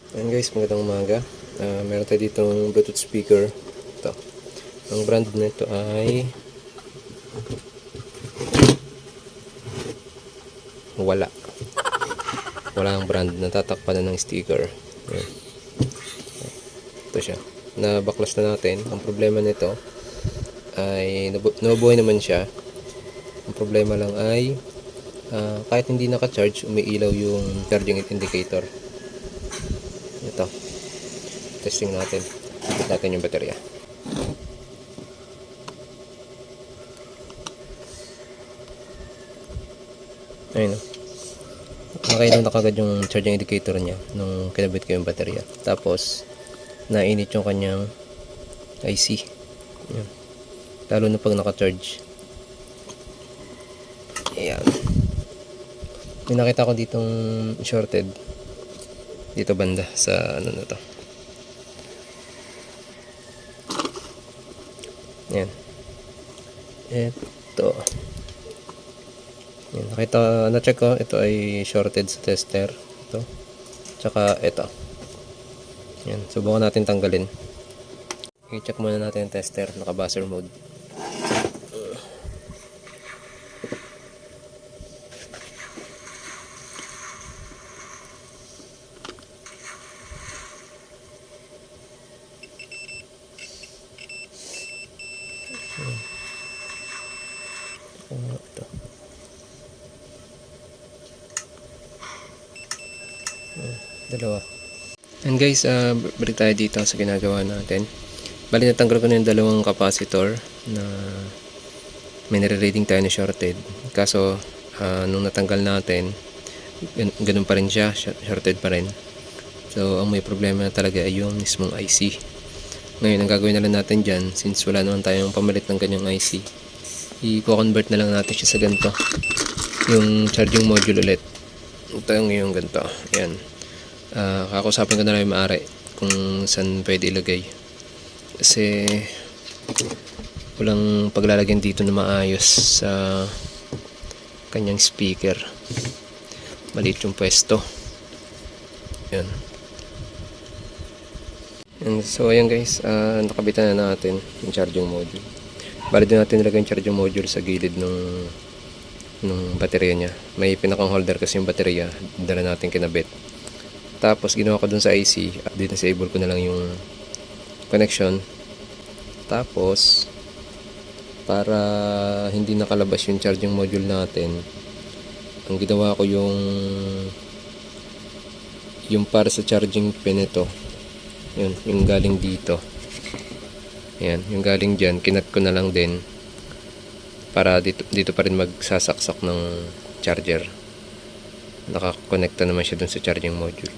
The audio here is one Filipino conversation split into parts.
Ayan guys, magandang umaga. Meron tayo ditong Bluetooth speaker. Ito. Ang brand nito ay wala. Wala ang brand. Natatakpan na ng sticker. Ayan. Ito siya. Nabaklas na natin. Ang problema nito ay nabubuhay naman siya. Ang problema lang ay kahit hindi naka-charge, umiilaw yung charging indicator. Ito. Testing natin. Ikot natin yung baterya. Ayun o. Nakailaw na kagad yung charging indicator niya nung kinabit ko yung baterya. Tapos, nainit yung kanyang IC. Ayan. Lalo na pag naka-charge. Ayan. May nakita ko ditong shorted. Dito banda sa ano na to. Ayan. Ito. Ayan. Nakita, na-check ko. Ito ay shorted sa tester. Ito. Tsaka ito. Ayan. Subukan natin tanggalin. I-check muna natin yung tester. Naka-buzzer mode. Ito. Dalawa. And guys, balik tayo dito sa ginagawa natin. Bali, natanggal ko na yung dalawang capacitor na may nare-reading tayo na shorted. Kaso, nung natanggal natin, ganun pa rin siya, shorted pa rin. So, ang may problema na talaga ay yung mismong IC. Ngayon, ang gagawin na lang natin dyan, since wala naman tayong pamalit ng ganyang IC, i-convert na lang natin siya sa ganito. Yung charging module ulit. Ito yung ganito. Ayan. Kakausapin ko na lang yung maaari kung saan pwede ilagay. Kasi walang paglalagyan dito na maayos sa kanyang speaker. Maliit yung pwesto. Ayan. And so ayan guys, nakabitan na natin yung charging module. Bali din natin nilagay yung charging module sa gilid ng baterya niya. May pinakang holder kasi yung baterya, dala natin kinabit. Tapos ginawa ko dun sa IC, disable ko na lang yung connection. Tapos para hindi nakalabas yung charging module natin, ang ginawa ko yung para sa charging pin ito. Yun, yung galing dito. Ayan, yung galing dyan, kinat ko na lang din para dito pa rin magsasaksak ng charger. Nakakonekta naman siya dun sa charging module.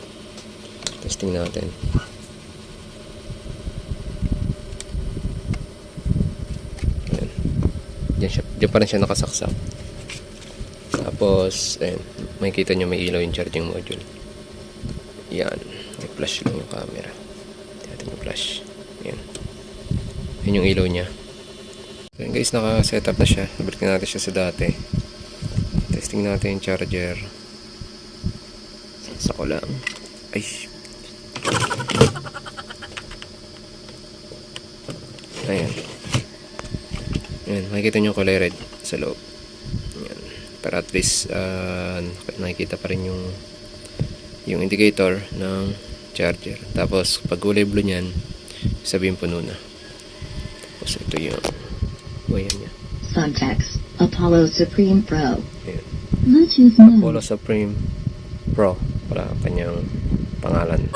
Testing natin. Ayan. Diyan pa rin siya nakasaksak. Tapos, ayan, makikita nyo may ilaw yung charging module. Yan, may flash lang yung camera. Tingnan yung flash. Ayan. Yun yung ilaw niya. So yun guys, naka-setup na siya. Balik natin siya sa dati. Testing natin yung charger. Sa ko lang. Ay. Ayan. Ayan, makikita nyo yung kulay red sa loob. Ayan. Pero at least, nakikita pa rin yung indicator ng charger. Tapos, pag kulay blue nyan, sabihin puno na. Tapos ito yung wayan niya. Suntex Apollo Supreme Pro. Ayan. Bluetooth mode. Apollo Supreme Pro. Wala kanyang pangalan.